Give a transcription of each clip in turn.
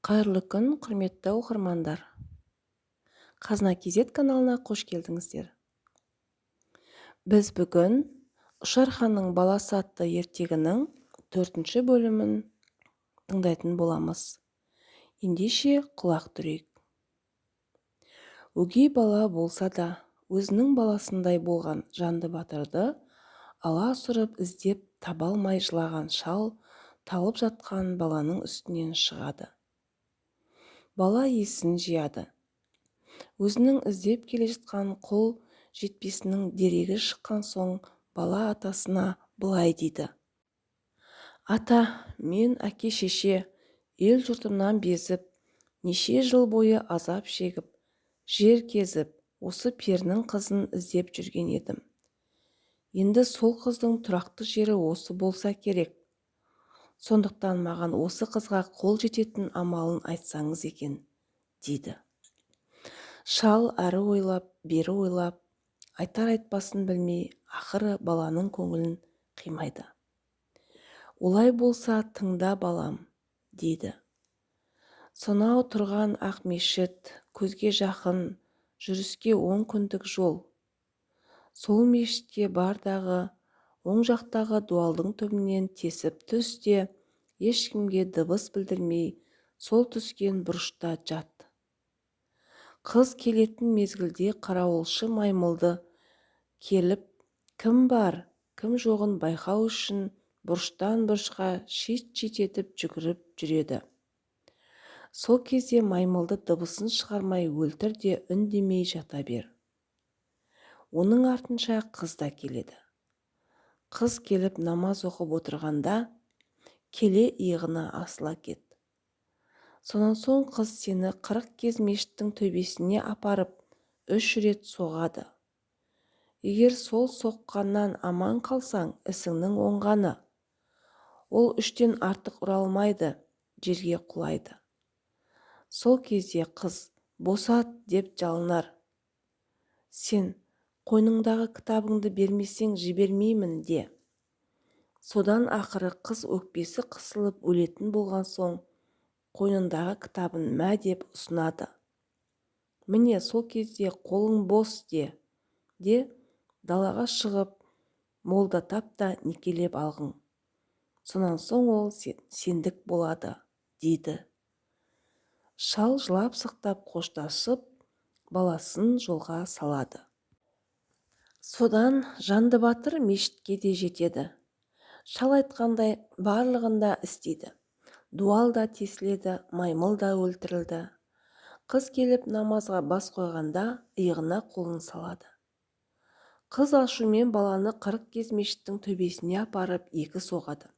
Қайырлы күн, құрметті оқырмандар. Қазына Кезет каналына қош келдіңіздер. Біз бүгін Ұшарханның баласы атты ертегінің 4-ші бөлімін тыңдайтын боламыз. Ендеше құлақ түрейік. Өгей бала болса да, өзінің баласындай болған Жанды Батырды аласұрып іздеп таба алмай жылаған шал талып жатқан баланың үстінен шығады. Бала есін жияды. Өзінің іздеп келе жатқан қол жетпесінің дерегі шыққан соң бала атасына былай дейді. Ата, мен әке-шеше ел-жұртымнан безіп, неше жыл бойы азап шегіп, жер кезіп, осы перінің қызын іздеп жүрген едім. Енді сол қыздың тұрақты жері осы болса керек. Сондықтан маған осы қызға қол жететін амалын айтсаңыз екен, дейді. Шал әрі ойлап, бері ойлап, айтар-айтпасын білмей, ақыры баланың көңілін қимайды. Олай болса тыңда балам, дейді. Сонау тұрған ақ мешіт, көзге жақын, жүріске 10 күндік жол. Сол мешітке бардағы, оң жақтағы дуалдың түбінен тесіп түсте, ешкімге дыбыс білдірмей, сол түскен бұрышта жат. Қыз келетін мезгілде қарауылшы маймылды келіп, кім бар, кім жоғын байқау үшін бұрыштан бұрышқа шет-шет етіп жүгіріп жүреді. Сол кезде маймылды дыбысын шығармай өлтір де үндемей жата бер. Оның артынша қыз да келеді. Қыз келіп намаз оқып отырғанда, келе иығына асыла кет. Сонан соң қыз сені 40 кез мешіттің төбесіне апарып 3 рет соғады. Егер сол соққаннан аман қалсаң, ісіңнің оңғаны. Ол 3-тен артық ұра алмайды, жерге құлайды. Сол кезде қыз босат деп жалынар. Сен қойныңдағы кітабыңды бермесең жібермеймін де. Содан ақыры қыз өкпесі қысылып өлетін болған соң, қойнындағы кітабын мә деп ұсынады. Міне сол кезде қолың бос де далаға шығып, молда тап та некелеп алғың. Сонан соң ол сендік болады, дейді. Шал жылап-сықтап қоштасып, баласын жолға салады. Содан Жанды Батыр мешітке де жетеді. Шал айтқандай барлығын да істейді. Дуал да тесіледі, маймыл да өлтірілді. Қыз келіп намазға бас қойғанда иығына қолын салады. Қыз ашумен баланы 40 кез мешіттің төбесіне апарып 2 соғады.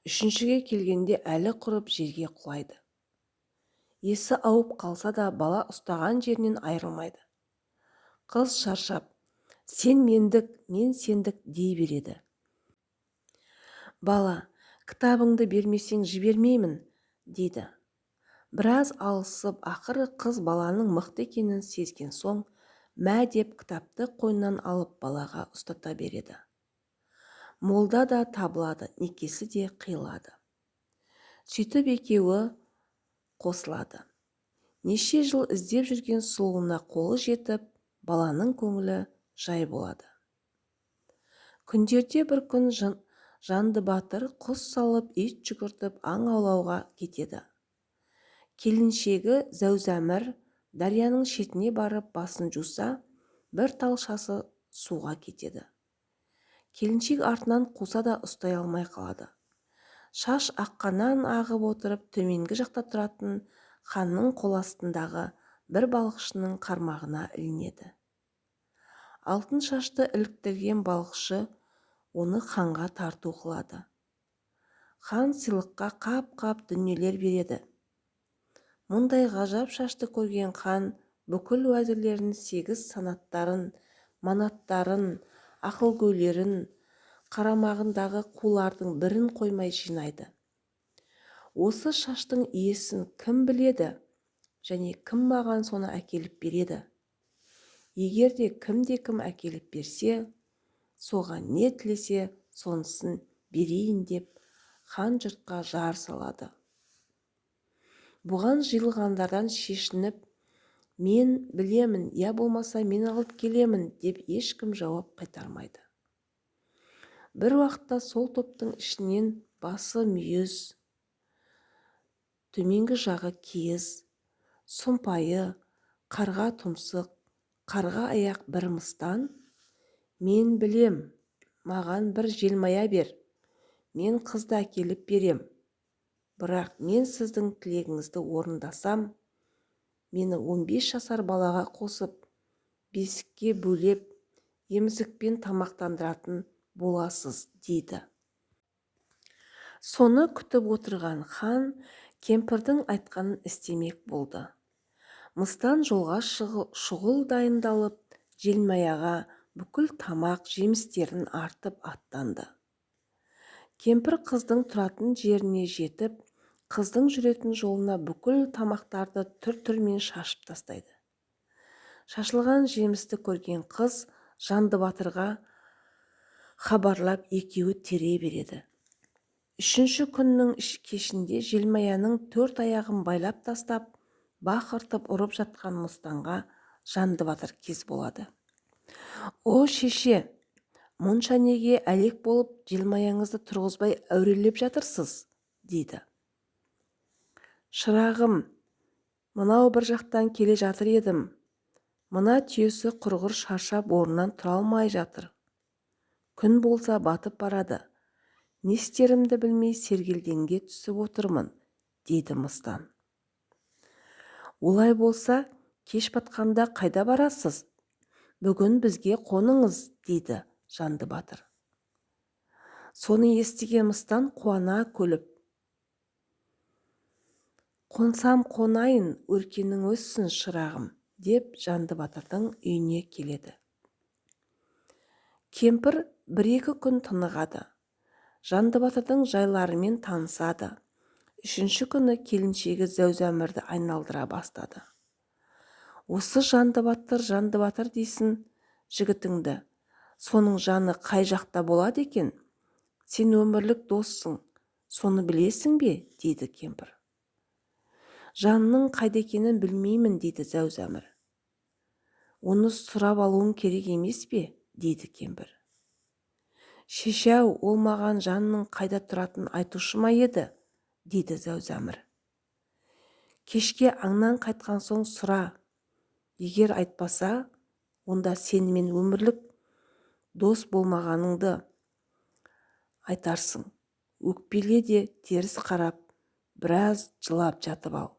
3-шіге келгенде әлі құрып жерге құлайды. Есі ауып қалса да бала ұстаған жерінен айырылмайды. Қыз шаршап, сен мендік, мен сендік дей береді. Бала, кітабыңды бермесең жібермеймін, дейді. Біраз алысып, ақыры қыз баланың мықты екенін сезген соң, мә деп кітапты қойнынан алып балаға ұстата береді. Молда да табылады, некесі де қиылады. Сөйтіп екеуі қосылады. Неше жыл іздеп жүрген сұлуына қолы жетіп, баланың көңілі жай болады. Күндерде бір күн Жанды Батыр құс салып, ит жүгіртіп аң аулауға кетеді. Келіншегі Зәузәмір дарияның шетіне барып басын жуса, бір талшасы суға кетеді. Келіншек артынан қуса да ұстай алмай қалады. Шаш аққаннан ағып отырып, төменгі жақта тұратын ханның қол астындағы бір балықшының қармағына ілінеді. Алтын шашты іліктірген балықшы оны ханға тарту қылады. Хан сыйлыққа қап-қап дүниелер береді. Мұндай ғажап шашты көрген хан бүкіл уәзірлерін 8 санаттарын, манаттарын, ақылгөйлерін, қарамағындағы қулардың бірін қоймай жинайды. Осы шаштың иесін кім біледі және кім маған соны әкеліп береді? Егер де кім әкеліп берсе, соған не тілесе сонысын берейін деп хан жұртқа жар салады. Бұған жиылғандардан шешініп, мен білемін, я болмаса мен алып келемін деп ешкім жауап қайтармайды. Бір уақытта сол топтың ішінен басы мүйіз, төменгі жағы киіз, сұмпайы, қарға тұмсық, қарға аяқ бір мыстан: мен білем, маған бір желмая бер, мен қызды әкеліп берем. Бірақ мен сіздің тілегіңізді орындасам, мені 15 жасар балаға қосып, бесікке бөлеп, емізікпен тамақтандыратын боласыз, дейді. Соны күтіп отырған хан кемпірдің айтқанын істемек болды. Мыстан жолға шұғыл дайындалып, желмаяға бүкіл тамақ жемістерін артып аттанды. Кемпір қыздың тұратын жеріне жетіп, қыздың жүретін жолына бүкіл тамақтарды түр-түрмен шашып тастайды. Шашылған жемісті көрген қыз Жанды батырға хабарлап, екеуі тере береді. 3-ші күннің кешінде желмаяның 4 аяғын байлап тастап, бақыртып ұрып жатқан Мыстанға Жанды батыр кез болады. О шеше, мұнша неге әлек болып, желмаяңызды тұрғызбай әурелеп жатырсыз, дейді. Шырағым, мынау бір жақтан келе жатыр едім. Мына түйесі құрғыр шаршап орнынан тұра алмай жатыр. Күн болса батып барады. Не істерімді білмей сергелдеңге түсіп отырмын, дейді Мыстан. Олай болса, кеш батқанда қайда барасыз? Бүгін бізге қоныңыз, дейді Жанды батыр. Соны естіген Мыстан қуана күліп: қонсам қонайын, өркенің өссін шырағым, деп Жанды батырдың үйіне келеді. Кемпір 1-2 күн тынығады. Жанды батырдың жайларымен танысады. 3-ші күні келіншегі Зәузәмірді айналдыра бастады. Осы Жанды батыр дейсін жігітіңді. Соның жаны қай жақта болады екен? Сен өмірлік доссың, соны білесің бе? Дейді кемпір. Жанның қайда екенін білмеймін, дейді Зәузәмір. Оны сұрап алуың керек емес пе? Дейді кемпір. Шешеу, ол маған жанның қайда тұратын айтушы ма еді? Дейді Зәузәмір. Кешке аңнан қайтқан соң сұра. Егер айтпаса, онда сенімен өмірлік дос болмағаныңды айтарсың. Өкпеле де теріс қарап, біраз жылап жатып ал.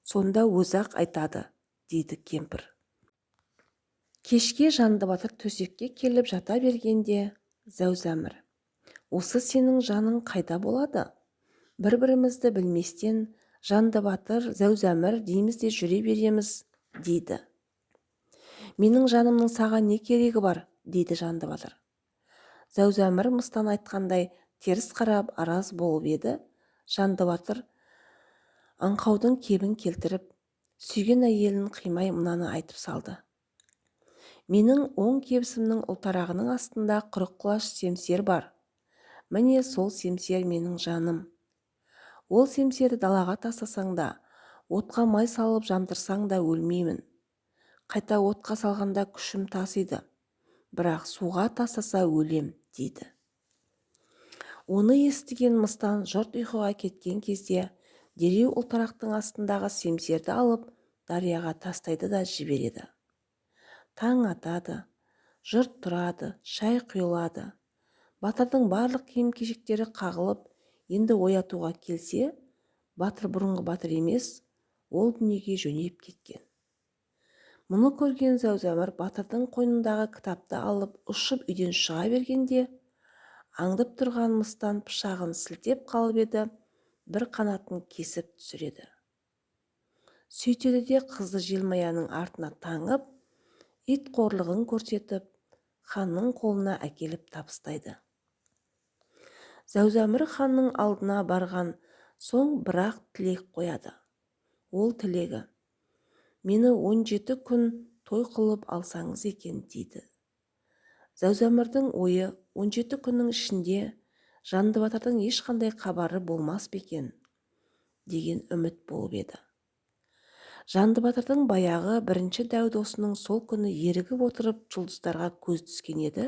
Сонда өзі-ақ айтады, дейді кемпір. Кешке Жанды батыр төсекке келіп жата бергенде, Зәузәмір: осы сенің жаның қайда болады? Бір-бірімізді білместен Жанды батыр, Зәузәмір дейміз де жүре береміз, дейді. Менің жанымның саған не керегі бар, дейді Жанды батыр. Зәузәмір Мыстан айтқандай теріс қарап араз болып еді. Жанды батыр аңқаудың кебін келтіріп, сүйген әйелін қимай мынаны айтып салды: менің оң кебісімнің ұлтарағының астында 40 құлаш семсер бар. Міне сол семсер менің жаным. Ол семсерді далаға тастасаң да, отқа май салып жандырсаң да өлмеймін. Қайта отқа салғанда күшім тасиды, бірақ суға тастаса өлем, дейді. Оны естіген Мыстан жұрт ұйқыға кеткен кезде дереу ұлтарақтың астындағы семсерді алып дарияға тастайды да жібереді. Таң атады, жұрт тұрады, шай құйылады. Батырдың барлық киім-кешектері қағылып, енді оятуға келсе, батыр бұрынғы батыр емес, ол дүниеге жөнеп кеткен. Мұны көрген Зәузәмір батырдың қойнындағы кітапты алып ұшып үйден шыға бергенде, аңдып тұрған Мыстан пышағын сілтеп қалып еді, бір қанатын кесіп түсіреді. Сөйтеді де қызды желмаяның артына таңып, ит қорлығын көрсетіп, ханның қолына әкеліп табыстайды. Зәузәмір ханның алдына барған соң бірақ тілек қояды. Ол тілегі: мені 17 күн той қылып алсаңыз екен, дейді. Зәузәмірдің ойы 17 күннің ішінде Жанды батырдың ешқандай хабары болмас бекен. деген үміт болып еді. Жанды батырдың баяғы бірінші дәу досының сол күні ерігіп отырып жұлдыздарға көз түскен еді.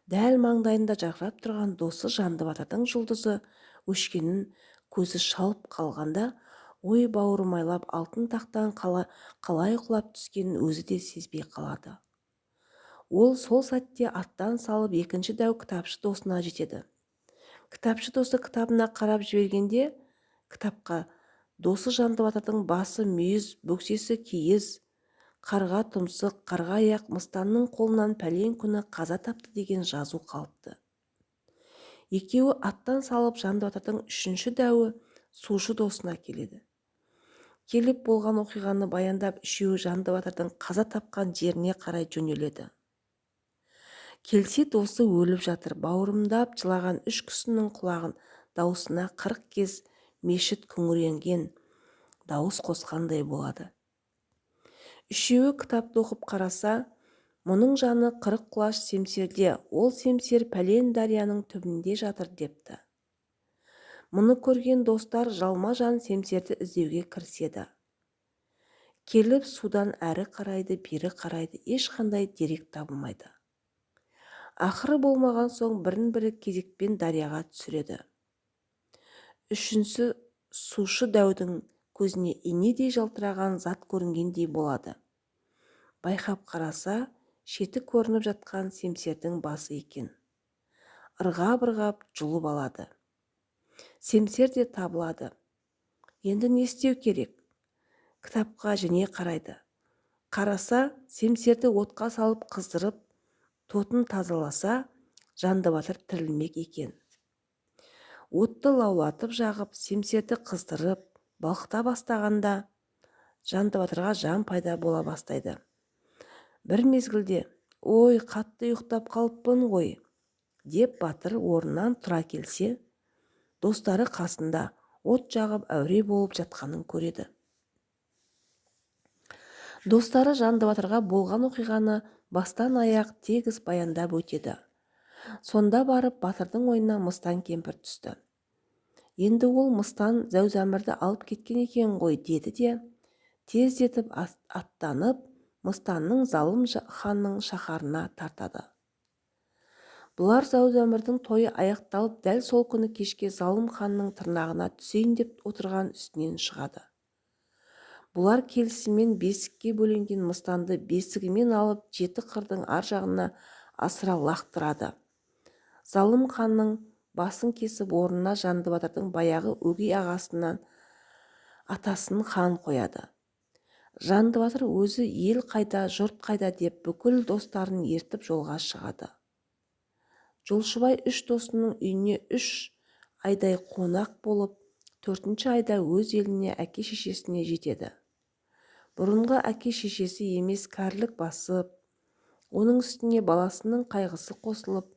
Дәл маңдайында жарқырап тұрған досы Жанды батырдың жұлдызы өшкенін көзі шалып қалғанда, ой бауырмайлап алтын тақтан қалай құлап түскенін өзі де сезбей қалады. Ол сол сәтте аттан салып екінші дәу кітапшы досына жетеді. Кітапшы досы кітабына қарап жібергенде, кітапқа досы Жанды батырдың басы мүйіз, бөксесі киіз, қарға тұмсық, қарға аяқ, мыстанның қолынан пәлен күні қаза тапты деген жазу қалыпты. Екеуі аттан салып Жанды батырдың үшінші дәуі сушы досына келеді. Келіп болған оқиғаны баяндап, үшеуі Жанды батырдың қаза тапқан жеріне қарай жөнеледі. Келсе досы өліп жатыр, бауырымдап жылаған үш кісінің құлағын даусына 40 кез мешіт күңіренген дауыс қосқандай болады. Үшеуі кітапты оқып қараса, мұның жаны 40 құлаш семсерде, ол семсер пәлен дарияның түбінде жатыр депті. Мұны көрген достар жалма-жан семсерді іздеуге кіріседі. Келіп судан әрі қарайды, бері қарайды, ешқандай дерек табылмайды. Ақыры болмаған соң бірін-бірі кезекпен дарияға түсіреді. Үшінші сушы дәудің көзіне инедей жалтыраған зат көрінгендей болады. Байқап қараса, шеті көрініп жатқан семсердің басы екен. Ырғап-ырғап жұлып алады. Семсер де табылады. Енді не істеу керек? Кітапқа жіне қарайды. Қараса, семсерді отқа салып қыздырып, тотын тазаласа, Жанды батыр тірілмек екен. Отты лаулатып жағып, семсерді қыздырып, балқыта бастағанда, Жанды батырға жан пайда бола бастайды. Бір мезгілде, ой, қатты ұйықтап қалыппын ғой, деп батыр орнынан тұра келсе, достары қасында от жағып әуре болып жатқанын көреді. Достары Жанды батырға болған оқиғаны бастан аяқ тегіс баяндап өтеді. Сонда барып батырдың ойына Мыстан кемпір түсті. Енді ол Мыстан Зәузәмірді алып кеткен екен ғой деді де, тездетіп аттанып, Мыстанның залым ханның шаһарына тартады. Бұлар Зәузәмірдің тойы аяқталып, дәл сол күні кешке залым ханның тырнағына түсейін деп отырған үстінен шығады. Бұлар келісімен бесікке бөленген Мыстанды бесігімен алып, жеті қырдың ар жағына асыра лақтырады. Залым ханның басын кесіп, орнына Жанды батырдың баяғы өгей ағасынан атасын хан қояды. Жанды батыр өзі ел қайда, жұрт қайда деп бүкіл достарын ертіп жолға шығады. Жолшыбай үш досының үйіне 3 айдай қонақ болып, 4-ші айда өз еліне әке-шешесіне жетеді. Бұрынғы әке-шешесі емес кәрілік басып, оның үстіне баласының қайғысы қосылып,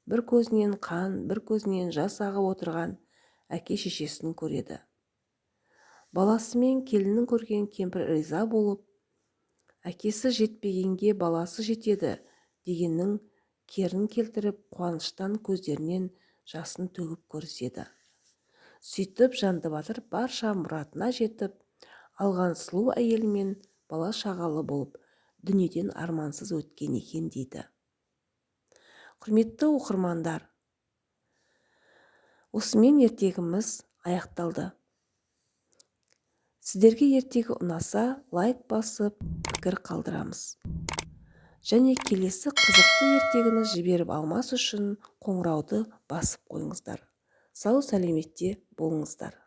бір көзінен қан, бір көзінен жас ағып отырған әке-шешесін көреді. Баласы мен келінін көрген кемпір риза болып, әкесі жетпегенге баласы жетеді дегеннің керін келтіріп, қуаныштан көздерінен жасын төгіп көріседі. Сөйтіп Жанды батыр барша мұратына жетіп, алған сұлу әйелмен бала шағалы болып, дүниеден армансыз өткен екен дейді. Құрметті оқырмандар, осымен ертегіміз аяқталды. Сіздерге ертегі ұнаса, лайк басып, пікір қалдырамыз. Және келесі қызықты ертегіні жіберіп алмас үшін қоңырауды басып қойыңыздар. Сау сәлеметте болыңыздар.